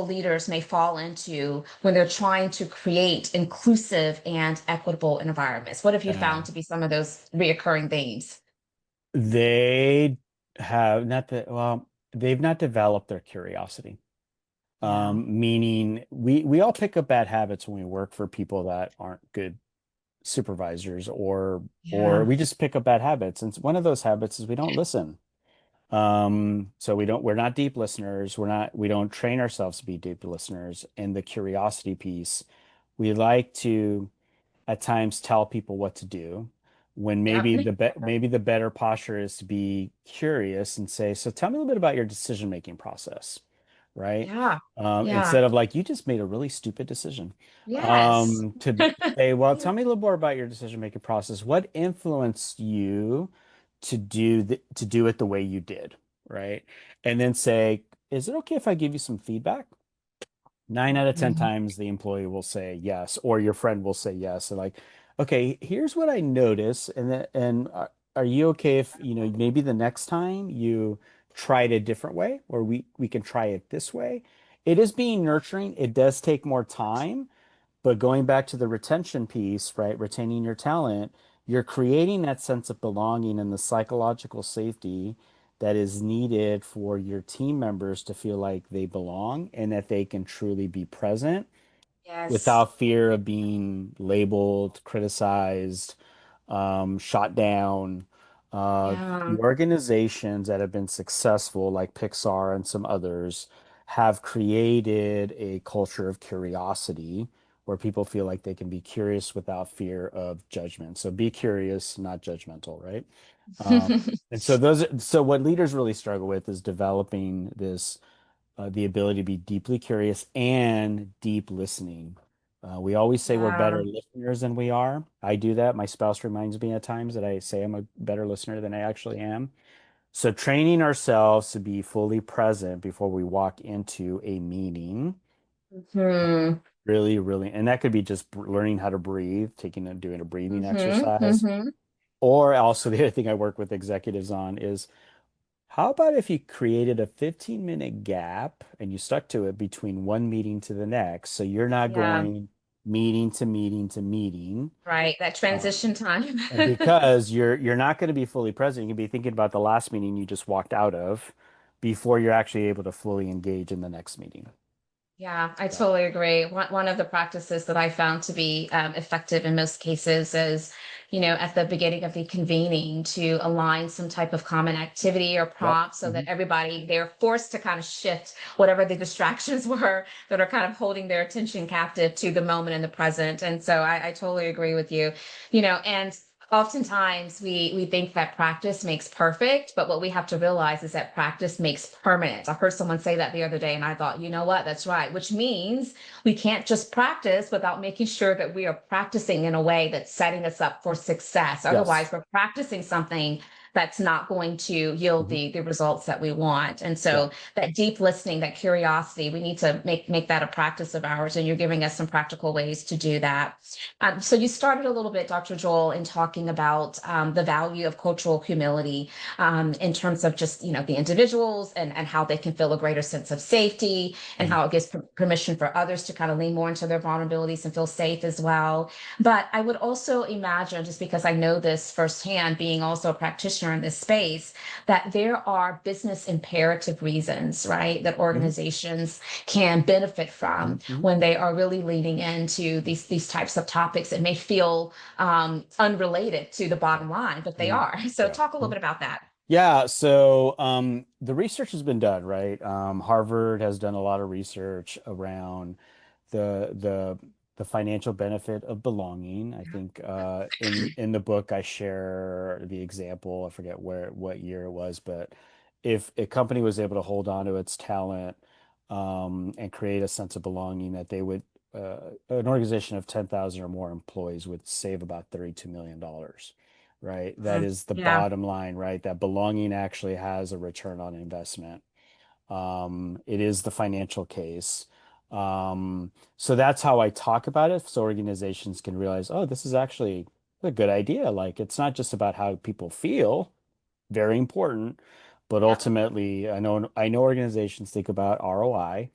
leaders may fall into when they're trying to create inclusive and equitable environments? What have you Uh, found to be some of those reoccurring themes? they have not that, well, they've not developed their curiosity. Yeah. Meaning we all pick up bad habits when we work for people that aren't good supervisors, or Yeah. we just pick up bad habits. And one of those habits is we don't listen. So we're not deep listeners. We don't train ourselves to be deep listeners. And the curiosity piece, we like to at times tell people what to do when Yep. maybe the better posture is to be curious and say, so tell me a little bit about your decision making process, right? Yeah. Yeah. Instead of like you just made a really stupid decision. Yes. To say, well, tell me a little more about your decision making process. What influenced you to do it the way you did, right? And then say, is it okay if I give you some feedback? 9 out of 10 Mhm. times the employee will say yes, or your friend will say yes. And like, okay, here's what I notice, and then, are you okay if, maybe the next time you try it a different way, or we can try it this way? It is being nurturing. It does take more time, but going back to the retention piece, right? Retaining your talent, you're creating that sense of belonging and the psychological safety that is needed for your team members to feel like they belong and that they can truly be present Yes. without fear of being labeled, criticized, shot down. The Yeah. organizations that have been successful, like Pixar and some others, have created a culture of curiosity where people feel like they can be curious without fear of judgment. So be curious, not judgmental, right? And so so what leaders really struggle with is developing this the ability to be deeply curious and deep listening. We always say we're Yeah. better listeners than we are. I do that. My spouse reminds me at times that I say I'm a better listener than I actually am. So training ourselves to be fully present before we walk into a meeting, Hmm. really, really, and that could be just learning how to breathe, doing a breathing Hmm. exercise. Hmm. Or also the other thing I work with executives on is how about if you created a 15-minute gap and you stuck to it between one meeting to the next? So you're not Yeah. going meeting to meeting to meeting. Right. That Um, transition time. and because you're not going to be fully present, you can be thinking about the last meeting you just walked out of before you're actually able to fully engage in the next meeting. Yeah, I So, totally agree. One of the practices that I found to be effective in most cases is, at the beginning of the convening to align some type of common activity or yep. prompt so that everybody, they're forced to kind of shift whatever the distractions were that are kind of holding their attention captive to the moment in the present. And so I totally agree with you, and oftentimes we think that practice makes perfect, but what we have to realize is that practice makes permanent. I heard someone say that the other day and I thought, you know what, that's right, which means we can't just practice without making sure that we are practicing in a way that's setting us up for success. Yes. Otherwise we're practicing something that's not going to yield Mhm. the results that we want. And Yeah. so that deep listening, that curiosity, we need to make that a practice of ours, and you're giving us some practical ways to do that. So you started a little bit, Dr. Joel, in talking about the value of cultural humility, in terms of just the individuals and how they can feel a greater sense of safety, and Mhm. how it gives permission for others to kind of lean more into their vulnerabilities and feel safe as well. But I would also imagine, just because I know this firsthand, being also a practitioner in this space, that there are business imperative reasons, right, that Mhm. organizations can benefit from Mhm. Mhm. when they are really leaning into these types of topics that may feel unrelated to the Yeah. bottom line, but they Mhm. are. So Yeah. talk a little Mhm. bit about that. Yeah, so the research has been done, right? Harvard has done a lot of research around the the the financial benefit of belonging. I think in the book I share the example. I forget what year it was, but if a company was able to hold on to its talent and create a sense of belonging, that they would an organization of 10,000 or more employees would save about $32 million, right? That is the Yeah. bottom line, right? That belonging actually has a return on investment. It is the financial case. So that's how I talk about it. So organizations can realize, oh, this is actually a good idea. Like it's not just about how people feel, very important, but Yep. ultimately, I know organizations think about ROI.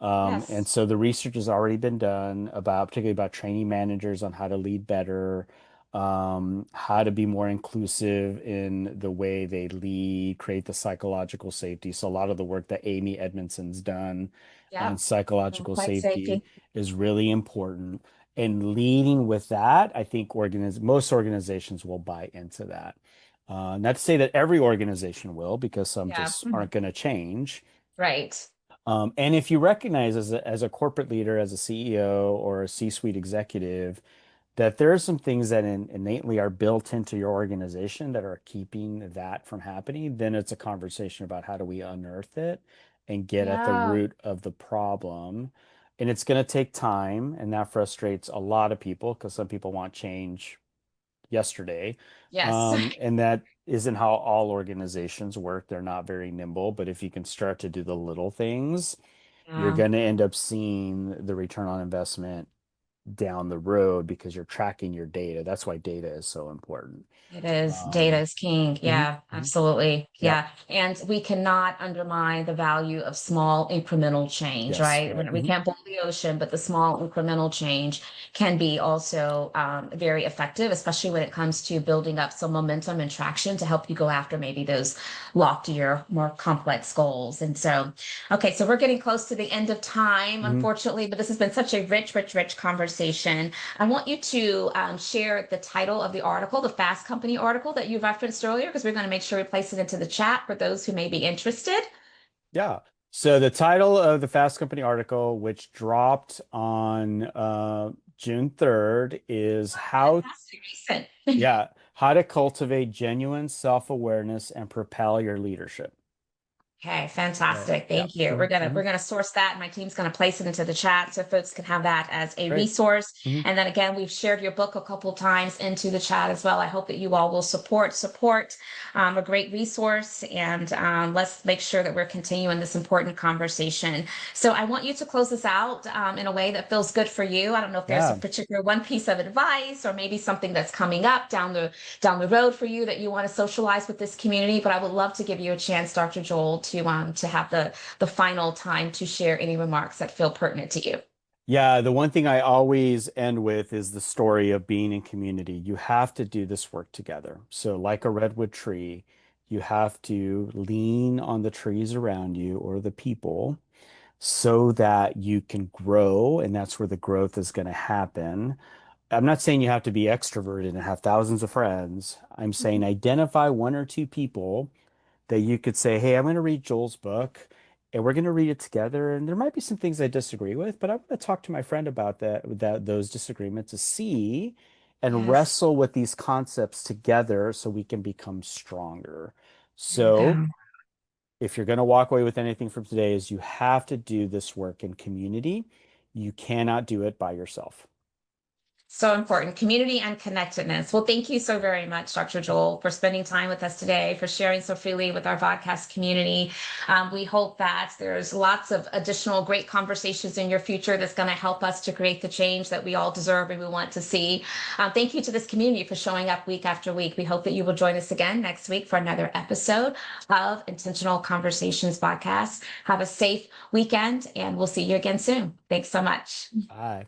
And Yes. so the research has already been done about particularly about training managers on how to lead better, how to be more inclusive in the way they lead, create the psychological safety. So a lot of the work that Amy Edmondson's done on Yep. psychological Quite safety safety. is really important. And leading with that, I think most organizations will buy into that. Not to say that every organization will, because some Yeah. just aren't going to change. Right. And if you recognize as a corporate leader, as a CEO or a C-suite executive, that there are some things that innately are built into your organization that are keeping that from happening, then it's a conversation about how do we unearth it and get at the Yeah. root of the problem. And it's going to take time, and that frustrates a lot of people because some people want change yesterday. Yes. And that isn't how all organizations work. They're not very nimble, but if you can start to do the little things, you're Yeah. going to end up seeing the return on investment down the road because you're tracking your data. That's why data is so important. It is. Data Um, is king. mhm, Yeah, mhm. absolutely. Yeah. Yeah. And we cannot undermine the value of small incremental change, Yes. right? Right. We can't boil the ocean, but the small incremental change can be also very effective, especially when it comes to building up some momentum and traction to help you go after maybe those loftier, more complex goals. And so, okay, so we're getting close to the end of time, Mhm. unfortunately, but this has been such a rich, rich, rich conversation. I want you to share the title of the article, the Fast Company article that you referenced earlier, because we're going to make sure we place it into the chat for those who may be interested. Yeah. So the title of the Fast Company article, which dropped on June 3rd, is Fantastic, recent. how to cultivate genuine self-awareness and propel your leadership. Okay, So, fantastic. yeah. Thank you. Mhm, We're mhm. gonna source that. My team's gonna place it into the chat so folks can have that as a Great. resource. Mhm. And then again, we've shared your book a couple times into the chat as well. I hope that you all will support a great resource, and let's make sure that we're continuing this important conversation. So I want you to close this out in a way that feels good for you. I don't know if there's a Yeah. particular one piece of advice or maybe something that's coming up down the road for you that you want to socialize with this community. But I would love to give you a chance, Dr. Joel, to have the final time to share any remarks that feel pertinent to you. Yeah, the one thing I always end with is the story of being in community. You have to do this work together. So, like a redwood tree, you have to lean on the trees around you or the people so that you can grow, and that's where the growth is going to happen. I'm not saying you have to be extroverted and have thousands of friends. I'm saying identify one or two people that you could say, hey, I'm going to read Joel's book and we're going to read it together. And there might be some things I disagree with, but I'm going to talk to my friend about those disagreements to see and Yes, wrestle with these concepts together so we can become stronger. there you So go. if you're going to walk away with anything from today is you have to do this work in community. You cannot do it by yourself. So important, community and connectedness. Well, thank you so very much, Dr. Joel, for spending time with us today, for sharing so freely with our podcast community. We hope that there's lots of additional great conversations in your future that's going to help us to create the change that we all deserve and we want to see. Thank you to this community for showing up week after week. We hope that you will join us again next week for another episode of Intentional Conversations podcast. Have a safe weekend, and we'll see you again soon. Thanks so much. Bye.